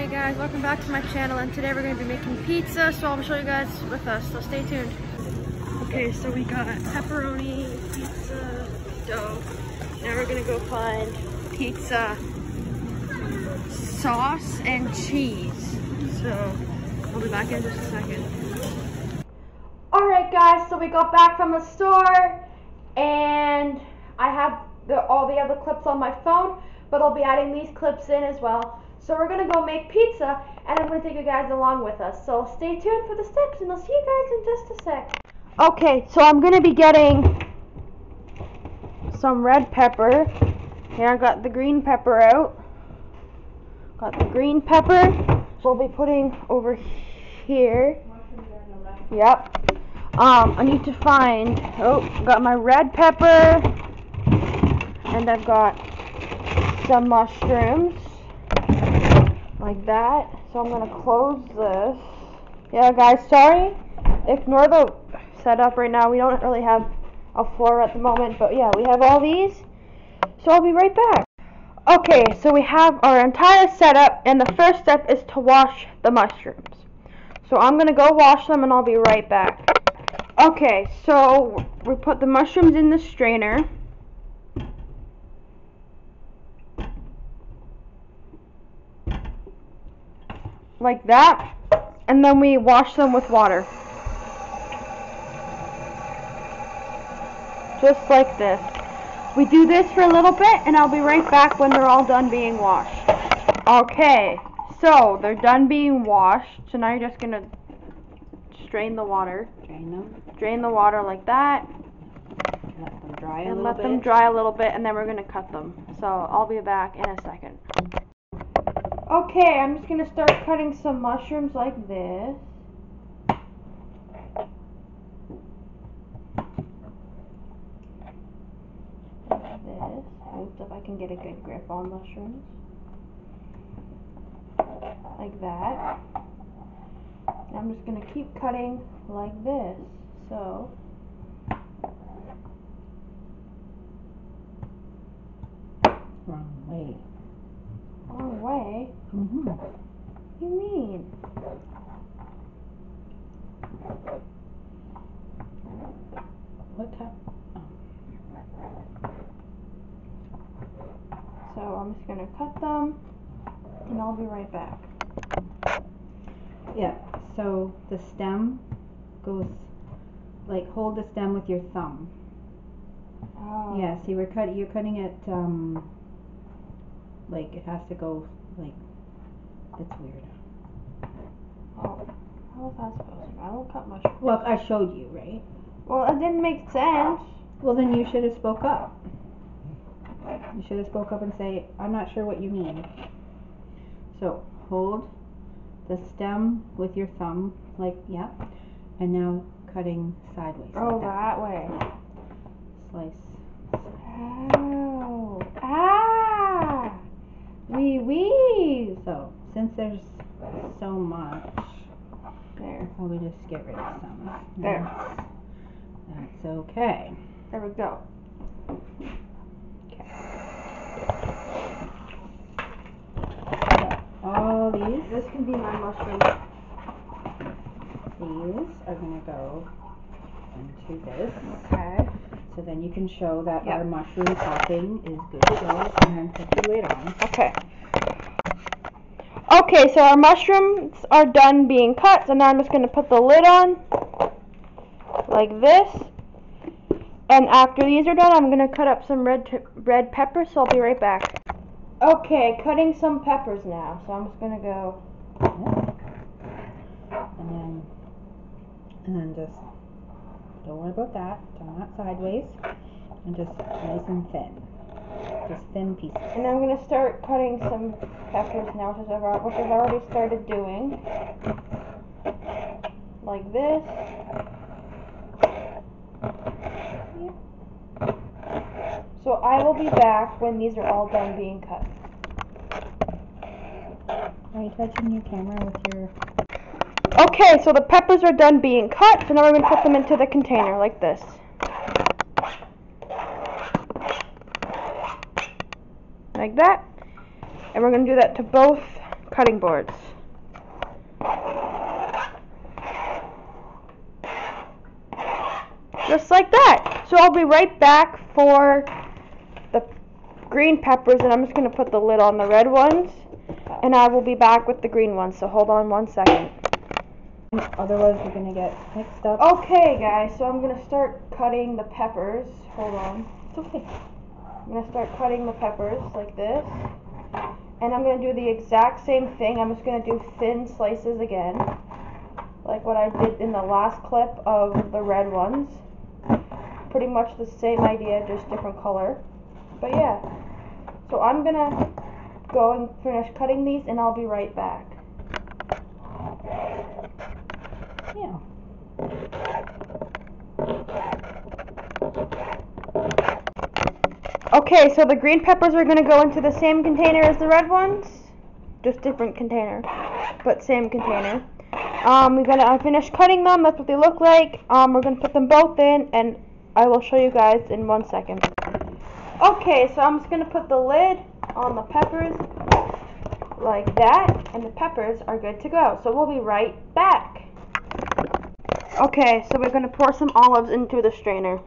Hey guys, welcome back to my channel, and today we're going to be making pizza, so I'll show you guys with us, so stay tuned. Okay, so we got pepperoni, pizza dough. Now we're going to go find pizza sauce and cheese. So, I'll be back in just a second. Alright guys, so we got back from the store, and I have all the other clips on my phone, but I'll be adding these clips in as well. So we're going to go make pizza, and I'm going to take you guys along with us. So stay tuned for the steps, and I'll see you guys in just a sec. Okay, so I'm going to be getting some red pepper. Here I got the green pepper out. Got the green pepper. So we'll be putting over here. Yep. I need to find, got my red pepper, and I've got some mushrooms. Like that. So I'm gonna close this. Yeah guys, sorry, ignore the setup right now. We don't really have a floor at the moment, but yeah, we have all these, so I'll be right back. Okay, so we have our entire setup, and the first step is to wash the mushrooms. So I'm gonna go wash them, and I'll be right back. Okay, so we put the mushrooms in the strainer. Like that, and then we wash them with water. Just like this. We do this for a little bit, and I'll be right back when they're all done being washed. Okay, so they're done being washed, so now you're just gonna strain the water. Drain them. Drain the water like that. Let them dry a little bit. And let them dry a little bit, and then we're gonna cut them. So I'll be back in a second. Okay, I'm just going to start cutting some mushrooms like this. Like this. Oops, if I can get a good grip on mushrooms. Like that. And I'm just going to keep cutting like this. So, Wrong way. wrong way? Mm-hmm. What do you mean? What type? So I'm just going to cut them, and I'll be right back. Yeah, so the stem goes, like, hold the stem with your thumb. Oh. Yeah, see, you're cutting it, like, it has to go, like, it's weird. Oh, how was that supposed to? I don't cut mushrooms. Well, I showed you, right? Well, it didn't make sense. Well, then you should have spoke up. You should have spoke up and say, I'm not sure what you mean. So, hold the stem with your thumb, like, yeah, and now cutting sideways. Oh, like that way. Slice. Oh. Ah! Wee wee! So, since there's so much, There. I'll probably just get rid of some. There. That's okay. There we go. Okay. All these This can be my mushroom. These are going to go into this. Okay. So then you can show that Yep. our mushroom topping is good to go, and then put the lid on. Okay. Okay, so our mushrooms are done being cut, so now I'm just going to put the lid on, like this. And after these are done, I'm going to cut up some red pepper, so I'll be right back. Okay, cutting some peppers now, so I'm just going to go. And then just, don't worry about that, not sideways, and just nice and thin. Just thin pieces. And I'm going to start cutting some peppers now, which I've already started doing. Like this. So I will be back when these are all done being cut. Are you touching your camera with your... Okay, so the peppers are done being cut, so now we're going to put them into the container like this. Like that. And we're going to do that to both cutting boards. Just like that. So I'll be right back for the green peppers, and I'm just going to put the lid on the red ones, and I will be back with the green ones, so hold on 1 second. Otherwise we're gonna get mixed up. Okay guys, so I'm going to start cutting the peppers. Hold on. It's okay. I'm going to start cutting the peppers like this. And I'm going to do the exact same thing. I'm just going to do thin slices again, like what I did in the last clip of the red ones. Pretty much the same idea, just different color. But yeah, so I'm going to go and finish cutting these, and I'll be right back. Yeah. Okay, so the green peppers are going to go into the same container as the red ones. Just different container, but same container. I finished cutting them. That's what they look like. We're going to put them both in, and I will show you guys in 1 second. Okay, so I'm just going to put the lid on the peppers like that, and the peppers are good to go. So we'll be right back. Okay, so we're going to pour some olives into the strainer.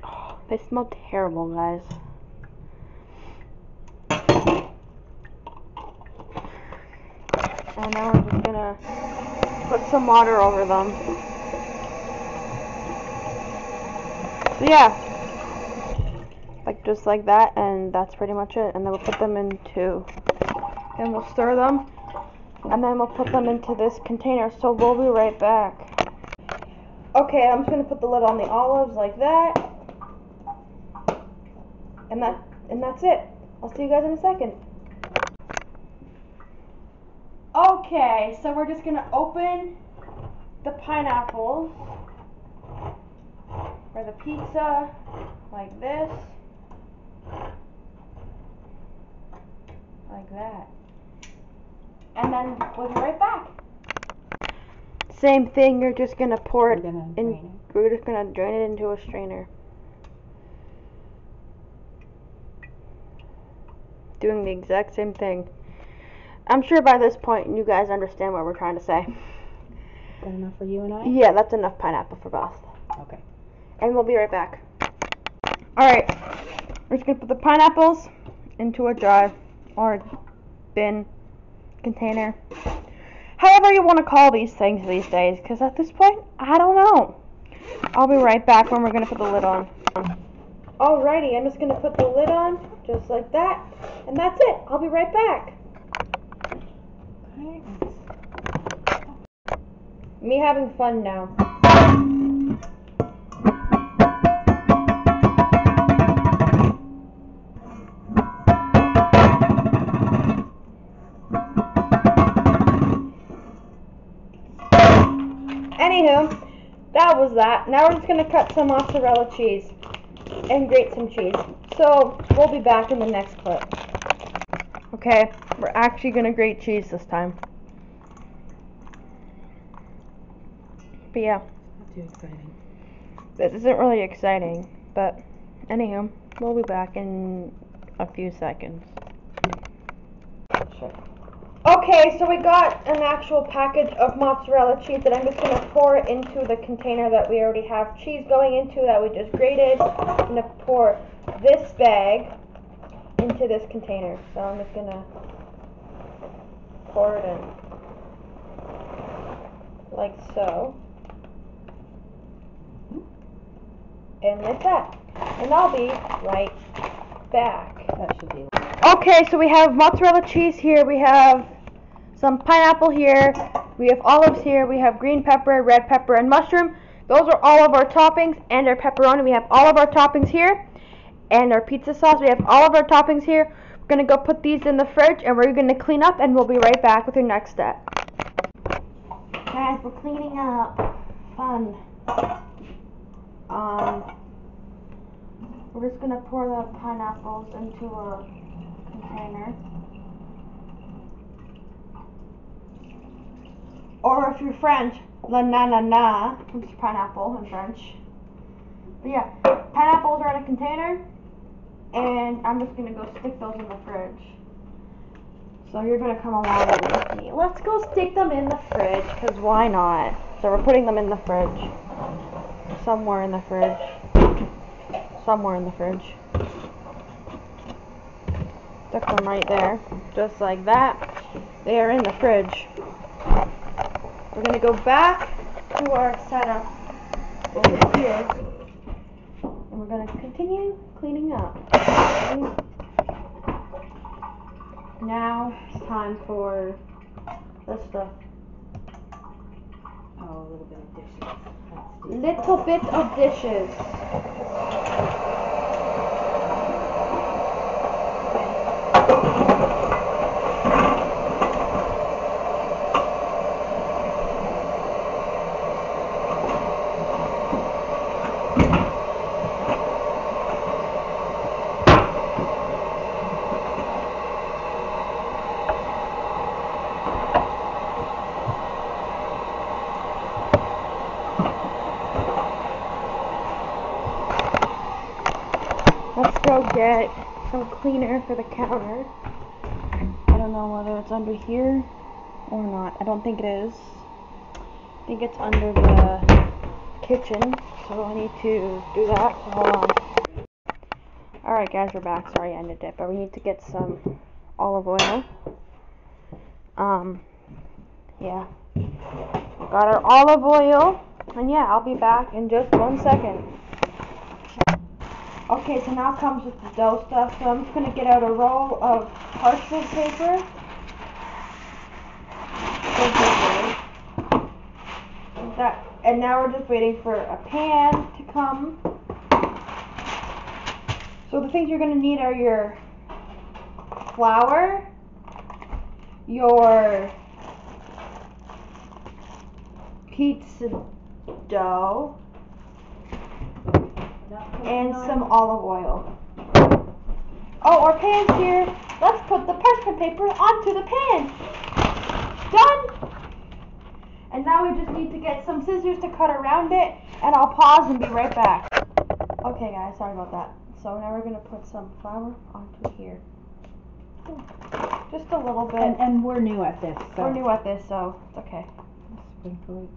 Oh, they smell terrible, guys. And now we're just going to put some water over them. So yeah, like just like that, and that's pretty much it. And then we'll put them into, and we'll stir them, and then we'll put them into this container. So we'll be right back. Okay, I'm just gonna put the lid on the olives like that, and that's it. I'll see you guys in a second. Okay, so we're just gonna open the pineapples for the pizza like this. Like that. And then we'll be right back. Same thing, you're just gonna pour it in. We're just gonna drain it into a strainer. Doing the exact same thing. I'm sure by this point you guys understand what we're trying to say. Is that enough for you and I? Yeah, that's enough pineapple for both. Okay. And we'll be right back. Alright, we're just gonna put the pineapples into a jar or bin, container, however you want to call these things these days, because at this point, I don't know. I'll be right back when we're going to put the lid on. Alrighty, I'm just going to put the lid on, just like that, and that's it. I'll be right back. Okay. Me having fun now. Anywho, that was that. Now we're just going to cut some mozzarella cheese and grate some cheese. So, we'll be back in the next clip. Okay, we're actually going to grate cheese this time. But yeah. Not too exciting. This isn't really exciting, but anywho, we'll be back in a few seconds. Sure. Okay, so we got an actual package of mozzarella cheese that I'm just going to pour it into the container that we already have cheese going into that we just grated. I'm going to pour this bag into this container. So I'm just going to pour it in. Like so. And like that. And I'll be right back. That should be. Okay, so we have mozzarella cheese here, we have some pineapple here, we have olives here, we have green pepper, red pepper, and mushroom. Those are all of our toppings, and our pepperoni. We have all of our toppings here, and our pizza sauce. We have all of our toppings here. We're going to go put these in the fridge, and we're going to clean up, and we'll be right back with your next step. Guys, we're cleaning up. Fun. We're just going to pour the pineapples into a container. Or if you're French, la na na na, which is pineapple in French. But yeah, pineapples are in a container, and I'm just gonna go stick those in the fridge. So you're gonna come along with me. Let's go stick them in the fridge, cause why not? So we're putting them in the fridge. Somewhere in the fridge. Somewhere in the fridge. Stick them right there, just like that. They are in the fridge. We're gonna go back to our setup over here, and we're gonna continue cleaning up. Now it's time for this stuff. Oh, a little bit of dishes. Let's do Little bit of dishes. Let's go get some cleaner for the counter. I don't know whether it's under here or not. I don't think it is. I think it's under the kitchen, so I need to do that. So hold on. Alright guys, we're back. Sorry I ended it, but we need to get some olive oil. Yeah. Got our olive oil, and yeah, I'll be back in just 1 second. Okay, so now comes with the dough stuff. So I'm just gonna get out a roll of parchment paper. That, and now we're just waiting for a pan to come. So the things you're gonna need are your flour, your pizza dough, and some olive oil. Oh, our pan's here. Let's put the parchment paper onto the pan. Done. And now we just need to get some scissors to cut around it, and I'll pause and be right back. Okay guys, sorry about that. So now we're going to put some flour onto here. Just a little bit. And we're new at this. So. We're new at this, so it's okay. Sprinkle it.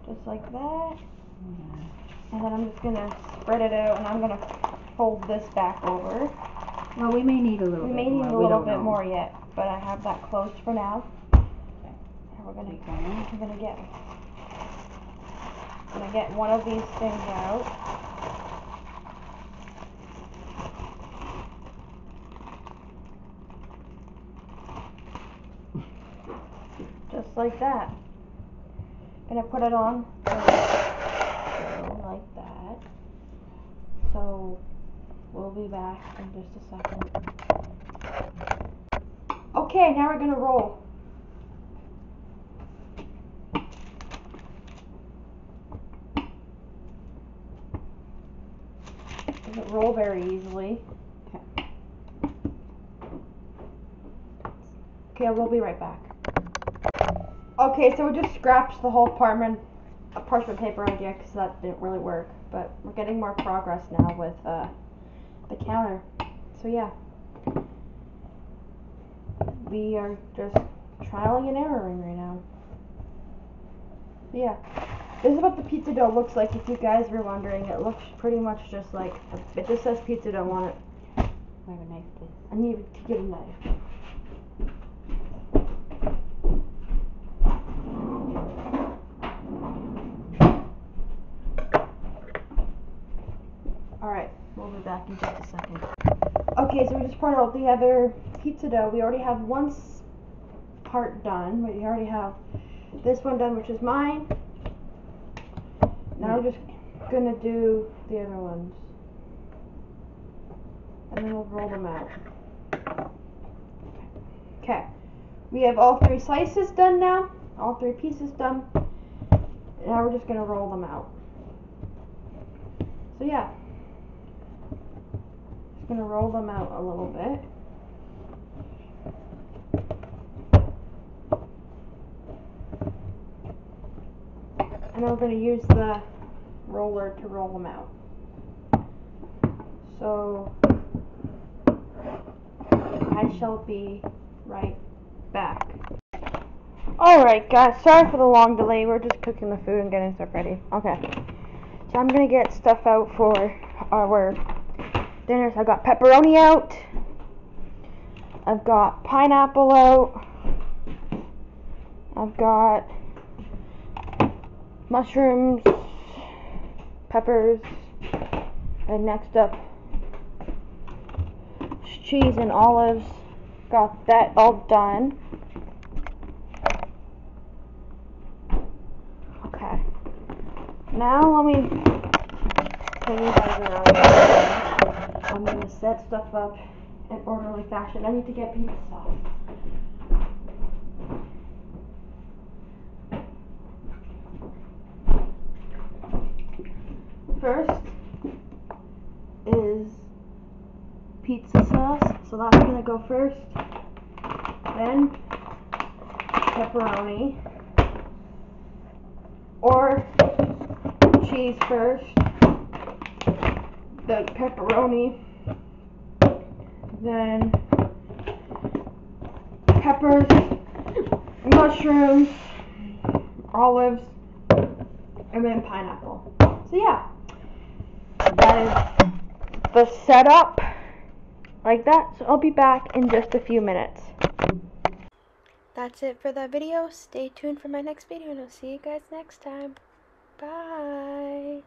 Just like that. And then I'm just going to spread it out, and I'm going to fold this back over. Well, we may need a little bit more. We may need a little bit more yet, but I have that closed for now. Okay. And we're gonna get one of these things out. Just like that. Gonna put it on like that. So we'll be back in just a second. Okay, now we're gonna roll. Doesn't roll very easily. Okay, we'll be right back. Okay, so we just scratched the whole parchment paper idea because that didn't really work, but we're getting more progress now with the counter. So yeah, we are just trialing and erroring right now. Yeah, this is what the pizza dough looks like. If you guys were wondering, it looks pretty much just like, it just says pizza dough on it. I have a knife, please. I need to get a knife. Alright, we'll be back in just a second. Okay, so we just poured out the other pizza dough. We already have one part done. We already have this one done, which is mine. Now we're just gonna do the other ones. And then we'll roll them out. Okay. We have all 3 slices done now. All 3 pieces done. Now we're just gonna roll them out. So yeah. Just gonna roll them out a little bit. And then we're going to use the roller to roll them out. So I shall be right back. Alright guys, sorry for the long delay. We're just cooking the food and getting stuff ready. Okay. So I'm going to get stuff out for our dinners. I got pepperoni out. I've got pineapple out. I've got mushrooms, peppers, and next up, cheese and olives. Got that all done. Okay. Now let me turn you guys around. I'm going to set stuff up in orderly fashion. I need to get pizza sauce. First is pizza sauce, so that's gonna go first. Then pepperoni, or cheese first, then pepperoni, then peppers, mushrooms, olives, and then pineapple. So yeah. That is the setup, like that. So I'll be back in just a few minutes. That's it for that video. Stay tuned for my next video and I'll see you guys next time. Bye.